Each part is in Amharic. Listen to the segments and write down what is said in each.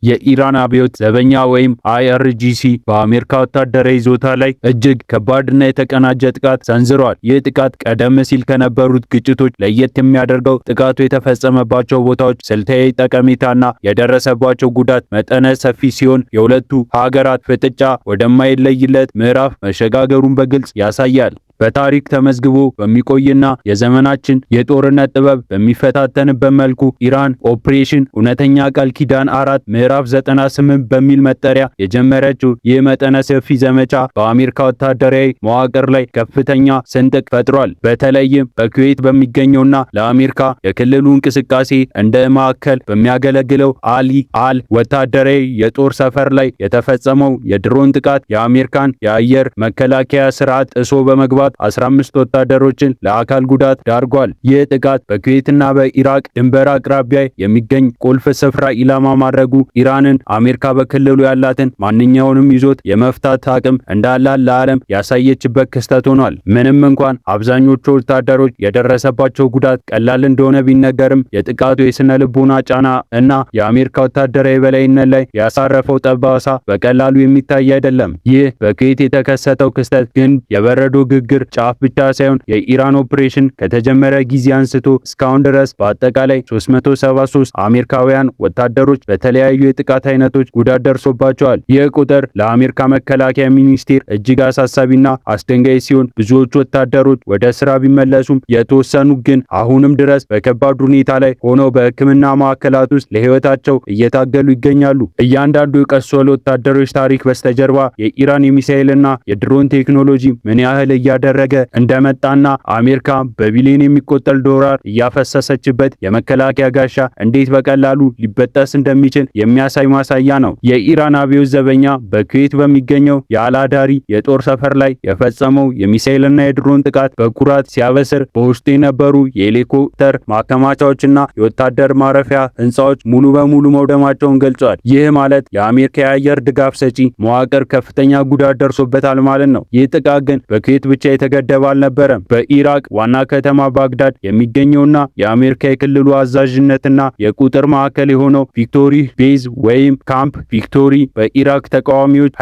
የኢራን አብዮት ዘበኛ ወይም IRGC በአሜሪካ ወታደራዊ ይዞታ ላይ እጅግ ከባድና የተቀናጀ ጥቃት ሰንዝሯል። ይህ ጥቃት ቀደም ሲል ከነበሩት ግጭቶች ለየት የሚያደርገው ጥቃቱ የተፈጸመባቸው ቦታዎች ስልታዊ ጠቀሜታና የደረሰባቸው ጉዳት መጠነ ሰፊ ሲሆን የሁለቱ ሀገራት ፍጥጫ ወደማይለይለት ምዕራፍ መሸጋገሩን በግልጽ ያሳያል። በታሪክ ተመዝግቦ በሚቆይና የዘመናችን የጦርነት ጥበብ በሚፈታተንበት መልኩ ኢራን ኦፕሬሽን እውነተኛ ቃል ኪዳን 4 ምዕራፍ 98 በሚል መጠሪያ የጀመረችው ይህ መጠነ ሰፊ ዘመቻ በአሜሪካ ወታደራዊ መዋቅር ላይ ከፍተኛ ስንጥቅ ፈጥሯል። በተለይም በኩዌት በሚገኘውና ለአሜሪካ የክልሉ እንቅስቃሴ እንደ ማዕከል በሚያገለግለው አሊ አል ወታደራዊ የጦር ሰፈር ላይ የተፈጸመው የድሮን ጥቃት የአሜሪካን የአየር መከላከያ ስርዓት ጥሶ በመግባት 15 ወታደሮችን ለአካል ጉዳት ዳርጓል። ይህ ጥቃት በኩዌትና በኢራቅ ድንበር አቅራቢያ የሚገኝ ቁልፍ ስፍራ ኢላማ ማድረጉ ኢራንን አሜሪካ በክልሉ ያላትን ማንኛውንም ይዞት የመፍታት አቅም እንዳላት ለዓለም ያሳየችበት ክስተት ሆኗል። ምንም እንኳን አብዛኞቹ ወታደሮች የደረሰባቸው ጉዳት ቀላል እንደሆነ ቢነገርም የጥቃቱ የስነ ልቦና ጫና እና የአሜሪካ ወታደራዊ የበላይነት ላይ ያሳረፈው ጠባሳ በቀላሉ የሚታይ አይደለም። ይህ በኩዌት የተከሰተው ክስተት ግን የበረዶ ግግር ጫፍ ብቻ ሳይሆን የኢራን ኦፕሬሽን ከተጀመረ ጊዜ አንስቶ እስካሁን ድረስ በአጠቃላይ 373 አሜሪካውያን ወታደሮች በተለያዩ የጥቃት አይነቶች ጉዳት ደርሶባቸዋል። ይህ ቁጥር ለአሜሪካ መከላከያ ሚኒስቴር እጅግ አሳሳቢና አስደንጋጭ ሲሆን ብዙዎቹ ወታደሮች ወደ ስራ ቢመለሱም የተወሰኑ ግን አሁንም ድረስ በከባድ ሁኔታ ላይ ሆነው በሕክምና ማዕከላት ውስጥ ለህይወታቸው እየታገሉ ይገኛሉ። እያንዳንዱ የቆሰሉ ወታደሮች ታሪክ በስተጀርባ የኢራን የሚሳኤልና የድሮን ቴክኖሎጂ ምን ያህል እያደረገ እንደመጣና አሜሪካ በቢሊዮን የሚቆጠር ዶላር እያፈሰሰችበት የመከላከያ ጋሻ እንዴት በቀላሉ ሊበጠስ እንደሚችል የሚያሳይ ማሳያ ነው። የኢራን አብዮት ዘበኛ በኩዌት በሚገኘው የአላዳሪ የጦር ሰፈር ላይ የፈጸመው የሚሳኤልና የድሮን ጥቃት በኩራት ሲያበስር በውስጡ የነበሩ የሄሊኮፕተር ማከማቻዎችና የወታደር ማረፊያ ህንፃዎች ሙሉ በሙሉ መውደማቸውን ገልጿል። ይህ ማለት የአሜሪካ የአየር ድጋፍ ሰጪ መዋቅር ከፍተኛ ጉዳት ደርሶበታል ማለት ነው። ይህ ጥቃት ግን በኩዌት ብቻ የተገደበ አልነበረም። በኢራቅ ዋና ከተማ ባግዳድ የሚገኘውና የአሜሪካ የክልሉ አዛዥነትና የቁጥር ማዕከል የሆነው ቪክቶሪ ቤዝ ወይም ካምፕ ቪክቶሪ በኢራቅ ተቃዋሚዎች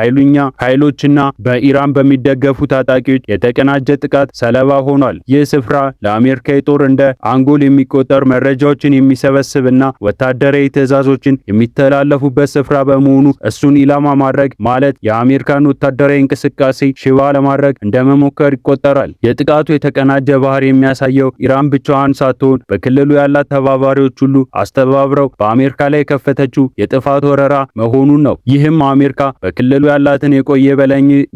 ኃይሎችና በኢራን በሚደገፉ ታጣቂዎች የተቀናጀ ጥቃት ሰለባ ሆኗል። ይህ ስፍራ ለአሜሪካ የጦር እንደ አንጎል የሚቆጠር መረጃዎችን የሚሰበስብና ወታደራዊ ትዕዛዞችን የሚተላለፉበት ስፍራ በመሆኑ እሱን ኢላማ ማድረግ ማለት የአሜሪካን ወታደራዊ እንቅስቃሴ ሽባ ለማድረግ እንደመሞከር ይቆጠራል። የጥቃቱ የተቀናጀ ባህሪ የሚያሳየው ኢራን ብቻዋን ሳትሆን በክልሉ ያላት ተባባሪዎች ሁሉ አስተባብረው በአሜሪካ ላይ የከፈተችው የጥፋት ወረራ መሆኑን ነው። ይህም አሜሪካ በክልሉ ያላትን የቆየ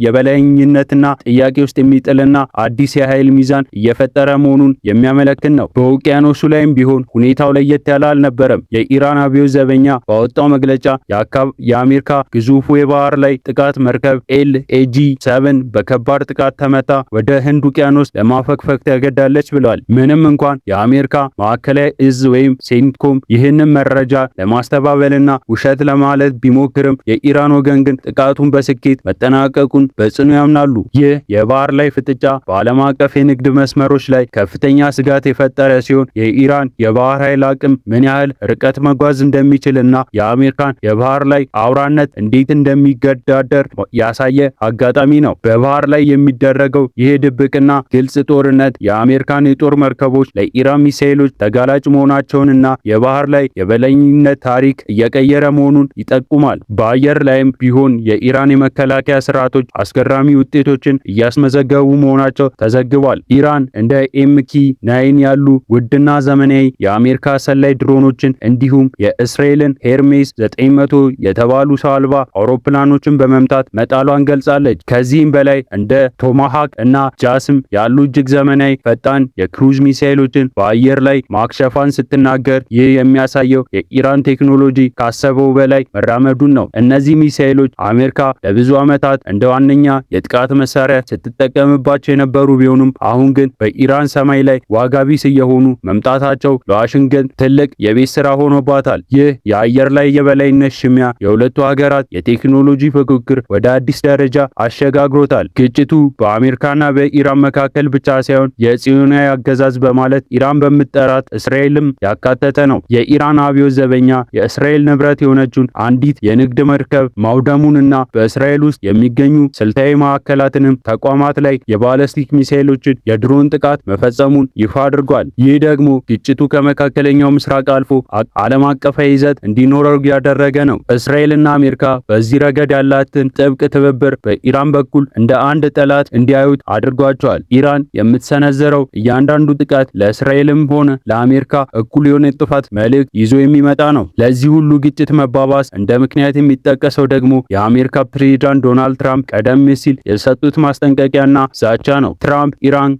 የበላይነትና ጥያቄ ውስጥ የሚጥልና አዲስ የኃይል ሚዛን እየፈጠረ መሆኑን የሚያመለክት ነው። በውቅያኖሱ ላይም ቢሆን ሁኔታው ለየት ያለ አልነበረም። የኢራን አብዮት ዘበኛ ባወጣው መግለጫ የአሜሪካ ግዙፉ የባህር ላይ ጥቃት መርከብ LAG-7 በከባድ ጥቃት ተመታ ወደ ህንድ ውቅያኖስ ለማፈግፈግ ተገዳለች ብለዋል። ምንም እንኳን የአሜሪካ ማዕከላዊ እዝ ወይም ሴንትኮም ይህንን መረጃ ለማስተባበልና ውሸት ለማለት ቢሞክርም የኢራን ወገን ግን ጥቃቱን በስኬት መጠናቀቁን በጽኑ ያምናሉ። ይህ የባህር ላይ ፍጥጫ በዓለም አቀፍ የንግድ መስመሮች ላይ ከፍተኛ ስጋት የፈጠረ ሲሆን የኢራን የባህር ኃይል አቅም ምን ያህል ርቀት መጓዝ እንደሚችልና የአሜሪካን የባህር ላይ አውራነት እንዴት እንደሚገዳደር ያሳየ አጋጣሚ ነው። በባህር ላይ የሚደረገው ይህ ድብቅና ግልጽ ጦርነት የአሜሪካን የጦር መርከቦች ለኢራን ሚሳኤሎች ተጋላጭ መሆናቸውንና የባህር ላይ የበላይነት ታሪክ እየቀየረ መሆኑን ይጠቁማል። በአየር ላይም ቢሆን የኢራን የመከላከያ ስርዓቶች አስገራሚ ውጤቶችን እያስመዘገቡ መሆናቸው ተዘግቧል። ኢራን እንደ MQ-9 ያሉ ውድና ዘመናዊ የአሜሪካ ሰላይ ድሮኖችን እንዲሁም የእስራኤልን ሄርሜስ 900 የተባሉ ሰው አልባ አውሮፕላኖችን በመምታት መጣሏን ገልጻለች። ከዚህም በላይ እንደ ቶማሃክ እና ጃስም ያሉ እጅግ ዘመናዊ ፈጣን የክሩዝ ሚሳኤሎችን በአየር ላይ ማክሸፋን ስትናገር ይህ የሚያሳየው የኢራን ቴክኖሎጂ ካሰበው በላይ መራመዱን ነው። እነዚህ ሚሳኤሎች አሜሪካ ለብዙ ዓመታት እንደ ዋነኛ የጥቃት መሳሪያ ስትጠቀምባቸው የነበሩ ቢሆኑም አሁን ግን በኢራን ሰማይ ላይ ዋጋ ቢስ እየሆኑ መምጣታቸው ለዋሽንግተን ትልቅ የቤት ስራ ሆኖባታል። ይህ የአየር ላይ የበላይነት ሽሚያ የሁለቱ ሀገራት የቴክኖሎጂ ፉክክር ወደ አዲስ ደረጃ አሸጋግሮታል። ግጭቱ በአሜሪካና በኢራን መካከል ብቻ ሳይሆን የጽዮናዊ አገዛዝ በማለት ኢራን በምትጠራት እስራኤልም ያካተተ ነው። የኢራን አብዮት ዘበኛ የእስራኤል ንብረት የሆነችውን አንዲት የንግድ መርከብ ማውደሙንና በእስራኤል ውስጥ የሚገኙ ስልታዊ ማዕከላትንም ተቋማት ላይ የባለስቲክ ሚሳኤሎችን የድሮን ጥቃት መፈጸሙን ይፋ አድርጓል። ይህ ደግሞ ግጭቱ ከመካከለኛው ምስራቅ አልፎ ዓለም አቀፋዊ ይዘት እንዲኖረው ያደረገ ነው። እስራኤልና አሜሪካ በዚህ ረገድ ያላትን ጥብቅ ትብብር በኢራን በኩል እንደ አንድ ጠላት እንዲያዩት አድርጓቸዋል። ኢራን የምትሰነዘረው እያንዳንዱ ጥቃት ለእስራኤልም ሆነ ለአሜሪካ እኩል የሆነ ጥፋት መልእክት ይዞ የሚመጣ ነው። ለዚህ ሁሉ ግጭት መባባስ እንደ ምክንያት የሚጠቀሰው ደግሞ የአሜሪካ ፕሬዝዳንት ዶናልድ ትራምፕ ቀደም ሲል የሰጡት ማስጠንቀቂያና ዛቻ ነው። ትራምፕ ኢራን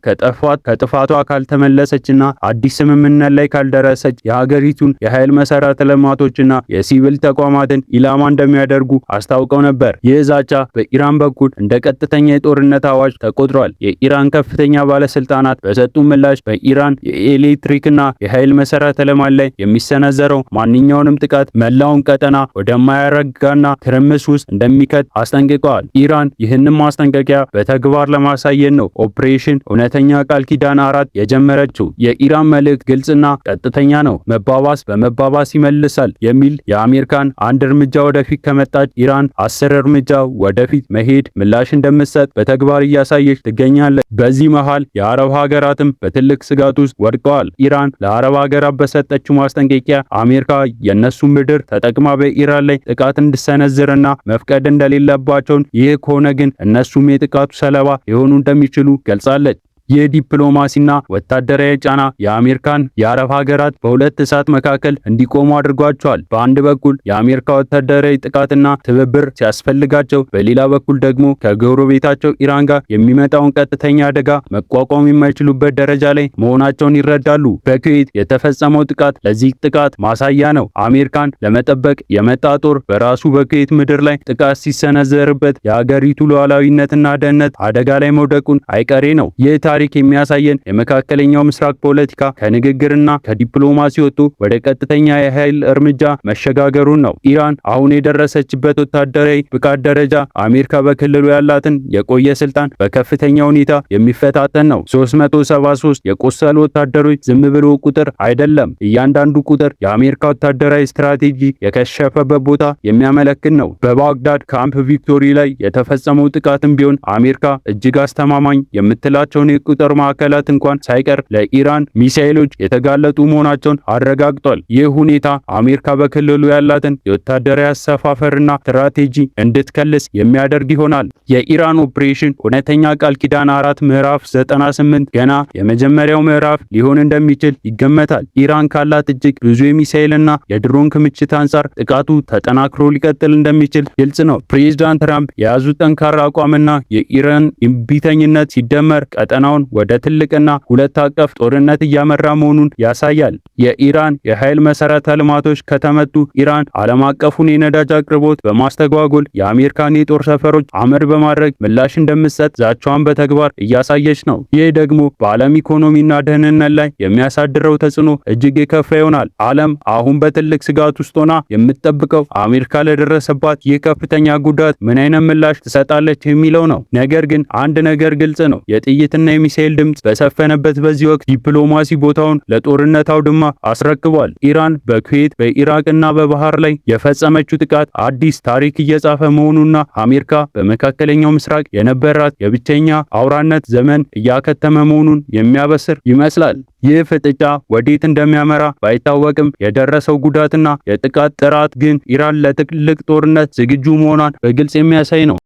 ከጥፋቷ ካልተመለሰችና አዲስ ስምምነት ላይ ካልደረሰች የሀገሪቱን የኃይል መሰረተ ልማቶችና የሲቪል ተቋማትን ኢላማ እንደሚያደርጉ አስታውቀው ነበር። ይህ ዛቻ በኢራን በኩል እንደ ቀጥተኛ የጦርነት አዋጅ ተቆጥሯል። የኢራን ከፍተኛ ባለስልጣናት በሰጡ ምላሽ በኢራን የኤሌክትሪክና የኃይል መሰረተ ልማት ላይ የሚሰነዘረው ማንኛውንም ጥቃት መላውን ቀጠና ወደማያረጋና ትርምስ ውስጥ እንደሚከት አስጠንቅቀዋል። ኢራን ይህንን ማስጠንቀቂያ በተግባር ለማሳየት ነው ኦፕሬሽን እውነተኛ ቃል ኪዳን 4 የጀመረችው። የኢራን መልእክት ግልጽና ቀጥተኛ ነው። መባባስ በመባባስ ይመልሳል የሚል የአሜሪካን አንድ እርምጃ ወደፊት ከመጣች ኢራን 10 እርምጃ ወደፊት መሄድ ምላሽ እንደምትሰጥ በተግባር እያሳየች ትገኛለች። በዚህ መሃል የአረብ ሀገራትም በትልቅ ስጋት ውስጥ ወድቀዋል። ኢራን ለአረብ ሀገራት በሰጠችው ማስጠንቀቂያ አሜሪካ የነሱ ምድር ተጠቅማ በኢራን ላይ ጥቃት እንድሰነዝርና መፍቀድ እንደሌለባቸውን፣ ይህ ከሆነ ግን እነሱም የጥቃቱ ሰለባ ሊሆኑ እንደሚችሉ ገልጻለች። የዲፕሎማሲና ወታደራዊ ጫና የአሜሪካን የአረብ ሀገራት በሁለት እሳት መካከል እንዲቆሙ አድርጓቸዋል። በአንድ በኩል የአሜሪካ ወታደራዊ ጥቃትና ትብብር ሲያስፈልጋቸው፣ በሌላ በኩል ደግሞ ከጎረቤታቸው ኢራን ጋር የሚመጣውን ቀጥተኛ አደጋ መቋቋም የማይችሉበት ደረጃ ላይ መሆናቸውን ይረዳሉ። በኩዌት የተፈጸመው ጥቃት ለዚህ ጥቃት ማሳያ ነው። አሜሪካን ለመጠበቅ የመጣ ጦር በራሱ በኩዌት ምድር ላይ ጥቃት ሲሰነዘርበት የሀገሪቱ ሉዓላዊነትና ደህንነት አደጋ ላይ መውደቁን አይቀሬ ነው። ታሪክ የሚያሳየን የመካከለኛው ምስራቅ ፖለቲካ ከንግግርና ከዲፕሎማሲ ወጥቶ ወደ ቀጥተኛ የኃይል እርምጃ መሸጋገሩን ነው። ኢራን አሁን የደረሰችበት ወታደራዊ ብቃት ደረጃ አሜሪካ በክልሉ ያላትን የቆየ ስልጣን በከፍተኛ ሁኔታ የሚፈታተን ነው። 373 የቆሰሉ ወታደሮች ዝም ብሎ ቁጥር አይደለም። እያንዳንዱ ቁጥር የአሜሪካ ወታደራዊ ስትራቴጂ የከሸፈበት ቦታ የሚያመለክት ነው። በባግዳድ ካምፕ ቪክቶሪ ላይ የተፈጸመው ጥቃትም ቢሆን አሜሪካ እጅግ አስተማማኝ የምትላቸውን ቁጥር ማዕከላት እንኳን ሳይቀር ለኢራን ሚሳኤሎች የተጋለጡ መሆናቸውን አረጋግጧል። ይህ ሁኔታ አሜሪካ በክልሉ ያላትን የወታደራዊ አሰፋፈርና ስትራቴጂ እንድትከልስ የሚያደርግ ይሆናል። የኢራን ኦፕሬሽን እውነተኛ ቃል ኪዳን 4 ምዕራፍ 98 ገና የመጀመሪያው ምዕራፍ ሊሆን እንደሚችል ይገመታል። ኢራን ካላት እጅግ ብዙ የሚሳኤልና የድሮን ክምችት አንጻር ጥቃቱ ተጠናክሮ ሊቀጥል እንደሚችል ግልጽ ነው። ፕሬዝዳንት ትራምፕ የያዙት ጠንካራ አቋምና የኢራን እምቢተኝነት ሲደመር ቀጠናውን ወደ ትልቅና ሁለት አቀፍ ጦርነት እያመራ መሆኑን ያሳያል። የኢራን የኃይል መሰረተ ልማቶች ከተመቱ ኢራን ዓለም አቀፉን የነዳጅ አቅርቦት በማስተጓጎል የአሜሪካን የጦር ሰፈሮች አመድ በማድረግ ምላሽ እንደምትሰጥ ዛቻዋን በተግባር እያሳየች ነው። ይህ ደግሞ በዓለም ኢኮኖሚና ደህንነት ላይ የሚያሳድረው ተጽዕኖ እጅግ የከፋ ይሆናል። ዓለም አሁን በትልቅ ስጋት ውስጥ ሆና የምትጠብቀው አሜሪካ ለደረሰባት ይህ ከፍተኛ ጉዳት ምን አይነት ምላሽ ትሰጣለች የሚለው ነው። ነገር ግን አንድ ነገር ግልጽ ነው። የጥይትና የሚሳኤል ድምጽ በሰፈነበት በዚህ ወቅት ዲፕሎማሲ ቦታውን ለጦርነት አውድማ አስረክቧል። ኢራን በኩዌት በኢራቅና በባህር ላይ የፈጸመችው ጥቃት አዲስ ታሪክ እየጻፈ መሆኑና አሜሪካ በመካከለኛው ምስራቅ የነበራት የብቸኛ አውራነት ዘመን እያከተመ መሆኑን የሚያበስር ይመስላል። ይህ ፍጥጫ ወዴት እንደሚያመራ ባይታወቅም የደረሰው ጉዳትና የጥቃት ጥራት ግን ኢራን ለትልቅ ጦርነት ዝግጁ መሆኗን በግልጽ የሚያሳይ ነው።